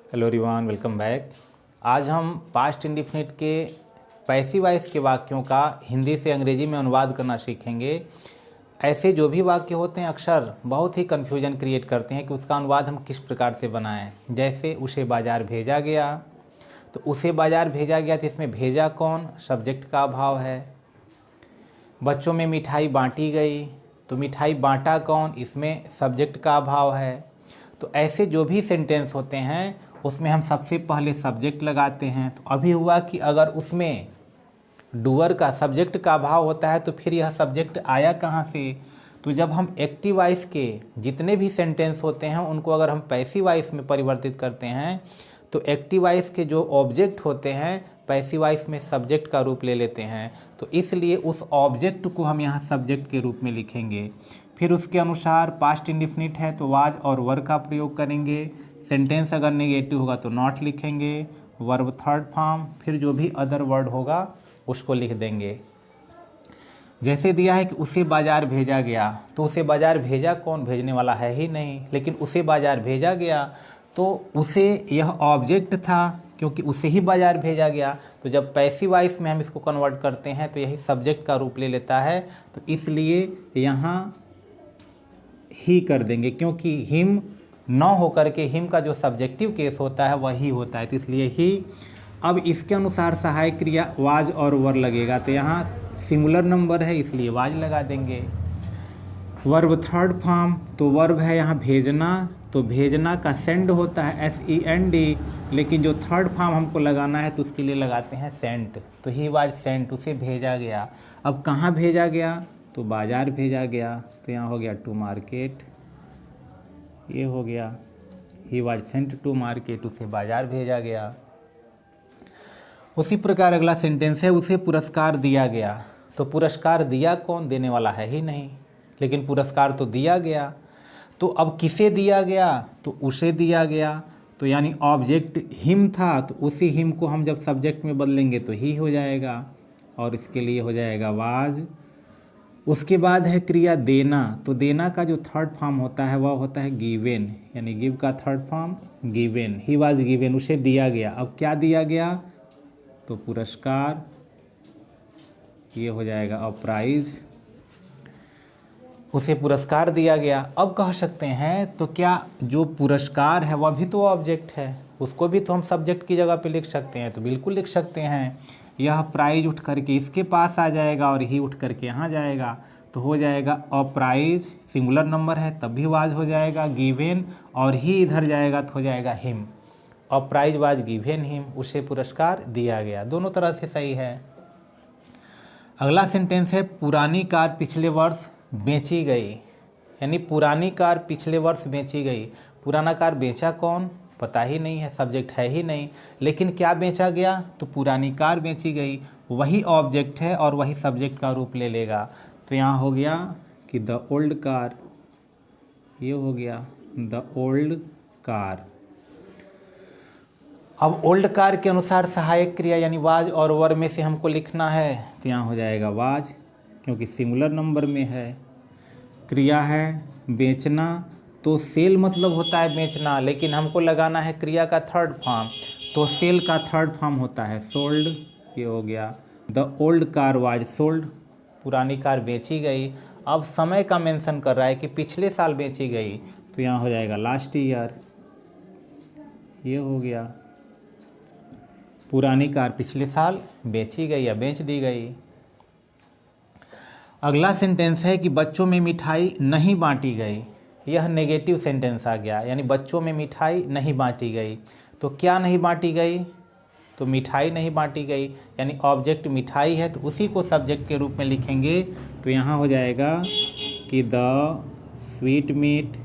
Hello everyone, welcome back. आज हम past indefinite के पैसिव वॉइस के वाक्यों का हिंदी से अंग्रेजी में अनुवाद करना सीखेंगे। ऐसे जो भी वाक्य होते हैं अक्सर बहुत ही कन्फ्यूजन क्रिएट करते हैं कि उसका अनुवाद हम किस प्रकार से बनाएं। जैसे उसे बाज़ार भेजा गया, तो उसे बाज़ार भेजा गया तो इसमें भेजा कौन, सब्जेक्ट का अभाव है। बच्चों में मिठाई बांटी गई, तो मिठाई बांटा कौन, इसमें सब्जेक्ट का अभाव है। तो ऐसे जो भी सेंटेंस होते हैं उसमें हम सबसे पहले सब्जेक्ट लगाते हैं। तो अभी हुआ कि अगर उसमें डूअर का सब्जेक्ट का अभाव होता है तो फिर यह सब्जेक्ट आया कहाँ से। तो जब हम एक्टिव वॉइस के जितने भी सेंटेंस होते हैं उनको अगर हम पैसिव वॉइस में परिवर्तित करते हैं तो एक्टिव वॉइस के जो ऑब्जेक्ट होते हैं पैसिव वॉइस में सब्जेक्ट का रूप ले लेते हैं। तो इसलिए उस ऑब्जेक्ट को हम यहाँ सब्जेक्ट के रूप में लिखेंगे। फिर उसके अनुसार पास्ट इंडिफिनिट है तो वाज और वर का प्रयोग करेंगे। सेंटेंस अगर नेगेटिव होगा तो नॉट लिखेंगे। वर्ब थर्ड फॉर्म, फिर जो भी अदर वर्ड होगा उसको लिख देंगे। जैसे दिया है कि उसे बाज़ार भेजा गया, तो उसे बाज़ार भेजा कौन, भेजने वाला है ही नहीं, लेकिन उसे बाज़ार भेजा गया तो उसे यह ऑब्जेक्ट था क्योंकि उसे ही बाज़ार भेजा गया। तो जब पैसिव वॉइस में हम इसको कन्वर्ट करते हैं तो यही सब्जेक्ट का रूप ले लेता है। तो इसलिए यहाँ ही कर देंगे, क्योंकि हिम न होकर के हिम का जो सब्जेक्टिव केस होता है वही होता है, तो इसलिए ही। अब इसके अनुसार सहायक क्रिया वाज और वर लगेगा, तो यहाँ सिंगुलर नंबर है इसलिए वाज लगा देंगे। वर्ब थर्ड फॉर्म, तो वर्ब है यहाँ भेजना, तो भेजना का सेंड होता है SEND, लेकिन जो थर्ड फॉर्म हमको लगाना है तो उसके लिए लगाते हैं सेंट। तो ही वाज सेंट, उसे भेजा गया। अब कहाँ भेजा गया, तो बाज़ार भेजा गया, तो यहाँ हो गया टू मार्केट, ये हो गया he was sent to market, उसे बाज़ार भेजा गया। उसी प्रकार अगला सेंटेंस है उसे पुरस्कार दिया गया, तो पुरस्कार दिया कौन, देने वाला है ही नहीं, लेकिन पुरस्कार तो दिया गया। तो अब किसे दिया गया, तो उसे दिया गया, तो यानी ऑब्जेक्ट हिम था तो उसी हिम को हम जब सब्जेक्ट में बदलेंगे तो ही हो जाएगा, और इसके लिए हो जाएगा वाज। उसके बाद है क्रिया देना, तो देना का जो थर्ड फॉर्म होता है वह होता है गिवेन, यानी गिव का third form given, he was given, उसे दिया गया। अब क्या दिया गया, तो पुरस्कार, ये हो जाएगा अ प्राइज, उसे पुरस्कार दिया गया। अब कह सकते हैं तो क्या जो पुरस्कार है वह भी तो ऑब्जेक्ट है, उसको भी तो हम सब्जेक्ट की जगह पे लिख सकते हैं, तो बिल्कुल लिख सकते हैं। यह प्राइज उठ करके इसके पास आ जाएगा और ही उठ करके यहाँ जाएगा, तो हो जाएगा अ प्राइज, सिंगुलर नंबर है तब भी वाज हो जाएगा, गिवेन, और ही इधर जाएगा तो हो जाएगा him. A prize was given him, उसे पुरस्कार दिया गया, दोनों तरह से सही है। अगला सेंटेंस है पुरानी कार पिछले वर्ष बेची गई, यानी पुरानी कार पिछले वर्ष बेची गई। पुराना कार बेचा कौन, पता ही नहीं है, सब्जेक्ट है ही नहीं, लेकिन क्या बेचा गया, तो पुरानी कार बेची गई, वही ऑब्जेक्ट है और वही सब्जेक्ट का रूप ले लेगा। तो यहाँ हो गया कि द ओल्ड कार, ये हो गया द ओल्ड कार। अब ओल्ड कार के अनुसार सहायक क्रिया यानी वाज और वर में से हमको लिखना है, तो यहाँ हो जाएगा वाज, क्योंकि सिंगुलर नंबर में है। क्रिया है बेचना, तो सेल मतलब होता है बेचना, लेकिन हमको लगाना है क्रिया का थर्ड फॉर्म, तो सेल का थर्ड फॉर्म होता है सोल्ड, ये हो गया the old car was sold, पुरानी कार बेची गई। अब समय का मेंशन कर रहा है कि पिछले साल बेची गई, तो यहाँ हो जाएगा लास्ट ईयर, ये हो गया पुरानी कार पिछले साल बेची गई या बेच दी गई। अगला सेंटेंस है कि बच्चों में मिठाई नहीं बांटी गई, यह नेगेटिव सेंटेंस आ गया, यानी बच्चों में मिठाई नहीं बांटी गई। तो क्या नहीं बांटी गई, तो मिठाई नहीं बांटी गई, यानी ऑब्जेक्ट मिठाई है तो उसी को सब्जेक्ट के रूप में लिखेंगे। तो यहाँ हो जाएगा कि द स्वीट मीट,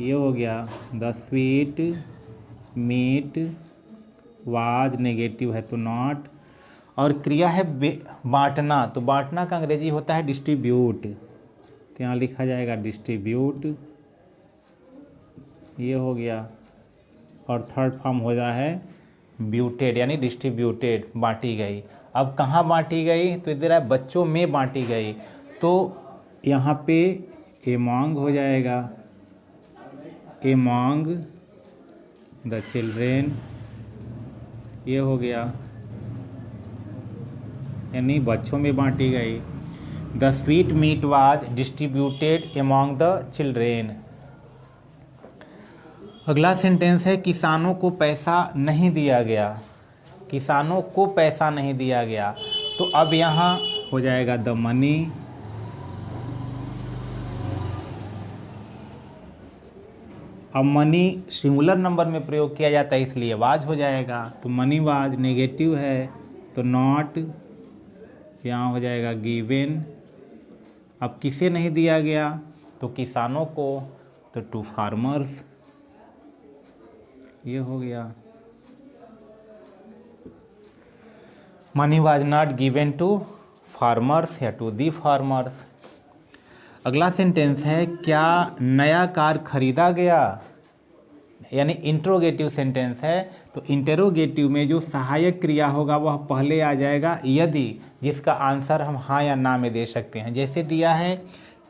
ये हो गया the sweet meat was, negative है तो नॉट। और क्रिया है बांटना, तो बांटना का अंग्रेजी होता है डिस्ट्रीब्यूट, तो यहाँ लिखा जाएगा डिस्ट्रीब्यूट, ये हो गया, और थर्ड फॉर्म हो रहा है ब्यूटेड, यानी डिस्ट्रीब्यूटेड, बांटी गई। अब कहाँ बांटी गई, तो इधर है बच्चों में बांटी गई, तो यहाँ पे एमॉन्ग हो जाएगा, एमॉन्ग द चिल्ड्रेन, ये हो गया, यानी बच्चों में बांटी गई। The sweet meat was distributed among the children. अगला सेंटेंस है किसानों को पैसा नहीं दिया गया। किसानों को पैसा नहीं दिया गया, तो अब यहाँ हो जाएगा द मनी। अब मनी सिंगुलर नंबर में प्रयोग किया जाता है इसलिए वाज हो जाएगा, तो मनी वाज नेगेटिव है तो नॉट, यहाँ हो जाएगा गिवन। अब किसे नहीं दिया गया, तो किसानों को, तो टू फार्मर्स, ये हो गया। Money was not given to farmers या टू दी फार्मर्स। अगला सेंटेंस है क्या नया कार खरीदा गया, यानी इंट्रोगेटिव सेंटेंस है, तो इंटेरोगेटिव में जो सहायक क्रिया होगा वह पहले आ जाएगा यदि, जिसका आंसर हम हाँ या ना में दे सकते हैं। जैसे दिया है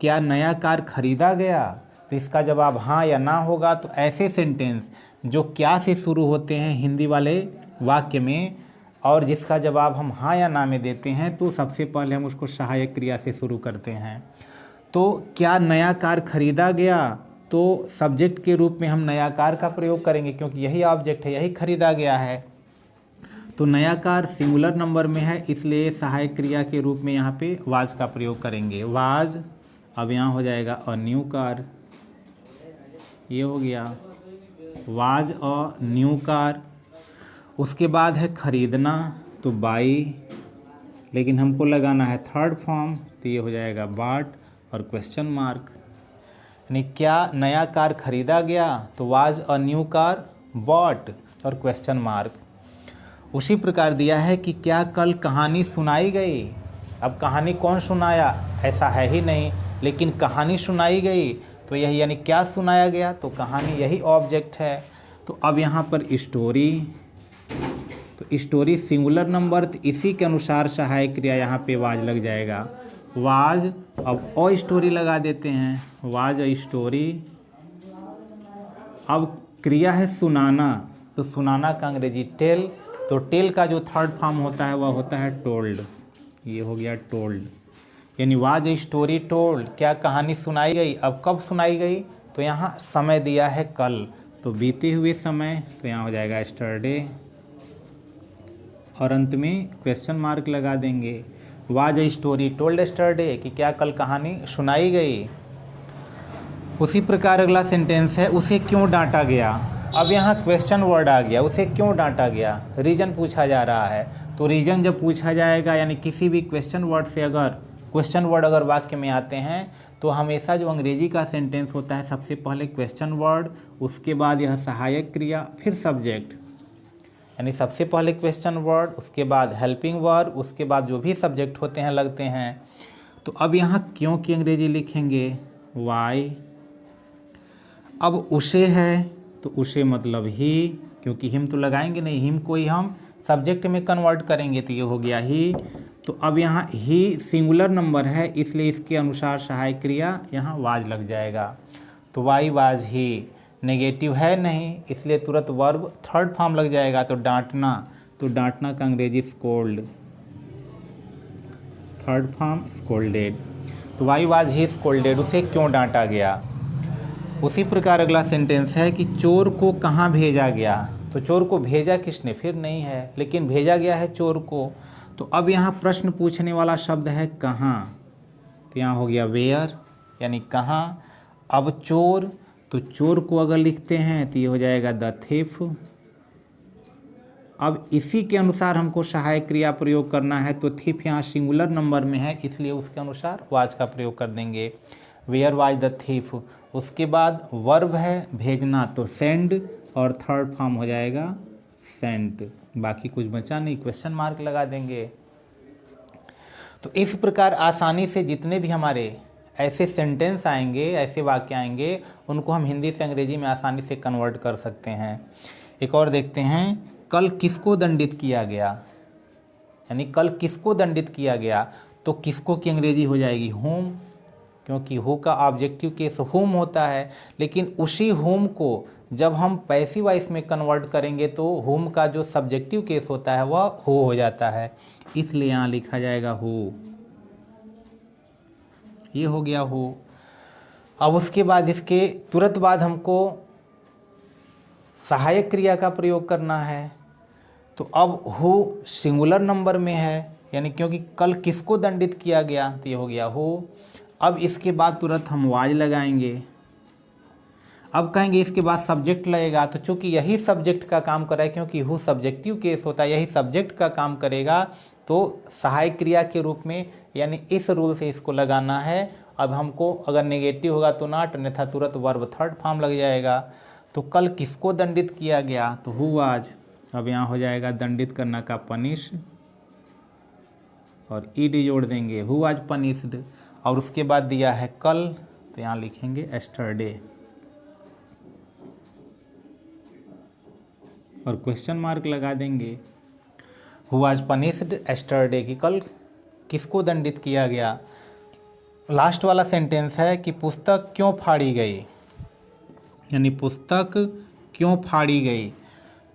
क्या नया कार खरीदा गया, तो इसका जवाब हाँ या ना होगा। तो ऐसे सेंटेंस जो क्या से शुरू होते हैं हिंदी वाले वाक्य में और जिसका जवाब हम हाँ या ना में देते हैं, तो सबसे पहले हम उसको सहायक क्रिया से शुरू करते हैं। तो क्या नया कार खरीदा गया, तो सब्जेक्ट के रूप में हम नया कार का प्रयोग करेंगे क्योंकि यही ऑब्जेक्ट है, यही खरीदा गया है। तो नया कार सिंगुलर नंबर में है इसलिए सहायक क्रिया के रूप में यहाँ पे वाज का प्रयोग करेंगे, वाज। अब यहाँ हो जाएगा अ न्यू कार, ये हो गया वाज अ न्यू कार। उसके बाद है खरीदना, तो बाई, लेकिन हमको लगाना है थर्ड फॉर्म, तो ये हो जाएगा बाट और क्वेश्चन मार्क। यानी क्या नया कार खरीदा गया, तो was a new car bought और क्वेश्चन मार्क। उसी प्रकार दिया है कि क्या कल कहानी सुनाई गई। अब कहानी कौन सुनाया, ऐसा है ही नहीं, लेकिन कहानी सुनाई गई, तो यही यानी क्या सुनाया गया, तो कहानी यही ऑब्जेक्ट है। तो अब यहाँ पर स्टोरी, तो स्टोरी सिंगुलर नंबर, तो इसी के अनुसार सहायक क्रिया यहाँ पे वाज लग जाएगा, वाज। अब अ स्टोरी लगा देते हैं, वाज अ स्टोरी। अब क्रिया है सुनाना, तो सुनाना का अंग्रेजी टेल, तो टेल का जो थर्ड फॉर्म होता है वह होता है टोल्ड, ये हो गया टोल्ड। यानी वाज अ स्टोरी टोल्ड, क्या कहानी सुनाई गई। अब कब सुनाई गई, तो यहाँ समय दिया है कल, तो बीते हुए समय, तो यहाँ हो जाएगा यस्टरडे और अंत में क्वेश्चन मार्क लगा देंगे। Was a story told yesterday, कि क्या कल कहानी सुनाई गई। उसी प्रकार अगला सेंटेंस है उसे क्यों डांटा गया। अब यहाँ क्वेश्चन वर्ड आ गया, उसे क्यों डांटा गया, रीजन पूछा जा रहा है। तो रीजन जब पूछा जाएगा, यानी किसी भी क्वेश्चन वर्ड से अगर क्वेश्चन वर्ड अगर वाक्य में आते हैं, तो हमेशा जो अंग्रेजी का सेंटेंस होता है सबसे पहले क्वेश्चन वर्ड, उसके बाद यह सहायक क्रिया, फिर सब्जेक्ट। यानी सबसे पहले क्वेश्चन वर्ड, उसके बाद हेल्पिंग वर्ब, उसके बाद जो भी सब्जेक्ट होते हैं लगते हैं। तो अब यहाँ क्यों की अंग्रेजी लिखेंगे वाई। अब उसे है, तो उसे मतलब ही, क्योंकि हिम तो लगाएंगे नहीं, हिम को ही हम सब्जेक्ट में कन्वर्ट करेंगे, तो ये हो गया ही। तो अब यहाँ ही सिंगुलर नंबर है इसलिए इसके अनुसार सहायक क्रिया यहाँ वाज लग जाएगा, तो वाई वाज ही। नेगेटिव है नहीं इसलिए तुरंत वर्ब थर्ड फॉर्म लग जाएगा, तो डांटना, तो डांटना का अंग्रेजी स्कोल्ड, थर्ड फॉर्म स्कोल्डेड। तो वाई वाज ही स्कोल्डेड, उसे क्यों डांटा गया। उसी प्रकार अगला सेंटेंस है कि चोर को कहाँ भेजा गया। तो चोर को भेजा किसने, फिर नहीं है, लेकिन भेजा गया है चोर को। तो अब यहाँ प्रश्न पूछने वाला शब्द है कहाँ, तो यहाँ हो गया वेयर, यानी कहाँ। अब चोर, तो चोर को अगर लिखते हैं तो ये हो जाएगा द थीफ। अब इसी के अनुसार हमको सहायक क्रिया प्रयोग करना है, तो थीफ यहाँ सिंगुलर नंबर में है इसलिए उसके अनुसार वाज का प्रयोग कर देंगे, वेयर वाज द थीफ। उसके बाद वर्ब है भेजना, तो सेंड और थर्ड फॉर्म हो जाएगा सेंट, बाकी कुछ बचा नहीं, क्वेश्चन मार्क लगा देंगे। तो इस प्रकार आसानी से जितने भी हमारे ऐसे सेंटेंस आएंगे, ऐसे वाक्य आएंगे, उनको हम हिंदी से अंग्रेजी में आसानी से कन्वर्ट कर सकते हैं। एक और देखते हैं, कल किसको दंडित किया गया, यानी कल किसको दंडित किया गया, तो किसको की अंग्रेजी हो जाएगी होम, क्योंकि हु का ऑब्जेक्टिव केस हुम होता है, लेकिन उसी हुम को जब हम पैसिव वॉइस में कन्वर्ट करेंगे तो हुम का जो सब्जेक्टिव केस होता है वह हु हो जाता है, इसलिए यहाँ लिखा जाएगा हु। ये हो गया हु। अब उसके बाद इसके तुरंत बाद हमको सहायक क्रिया का प्रयोग करना है। तो अब हु सिंगुलर नंबर में है, यानी क्योंकि कल किसको दंडित किया गया, तो ये हो गया हु। अब इसके बाद तुरंत हम वाज लगाएंगे। अब कहेंगे इसके बाद सब्जेक्ट लगेगा, तो चूंकि यही सब्जेक्ट का काम कर रहा है, क्योंकि हु सब्जेक्टिव केस होता है, यही सब्जेक्ट का काम करेगा, तो सहायक क्रिया के रूप में, यानी इस रूल से इसको लगाना है। अब हमको अगर नेगेटिव होगा तो नॉट, अन्यथा तुरंत वर्ब थर्ड फॉर्म लग जाएगा। तो कल किसको दंडित किया गया, तो हु वाज। अब यहाँ हो जाएगा दंडित करना का पनिश, और ईड जोड़ देंगे, हु वाज पनिश्ड। और उसके बाद दिया है कल, तो यहाँ लिखेंगे एस्टरडे, और क्वेश्चन मार्क लगा देंगे। हु वाज पनिश्ड एस्टरडे, कि कल किसको दंडित किया गया। लास्ट वाला सेंटेंस है कि पुस्तक क्यों फाड़ी गई, यानी पुस्तक क्यों फाड़ी गई।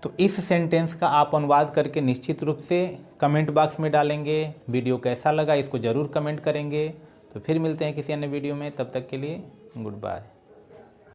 तो इस सेंटेंस का आप अनुवाद करके निश्चित रूप से कमेंट बॉक्स में डालेंगे। वीडियो कैसा लगा इसको ज़रूर कमेंट करेंगे। तो फिर मिलते हैं किसी अन्य वीडियो में, तब तक के लिए गुड बाय।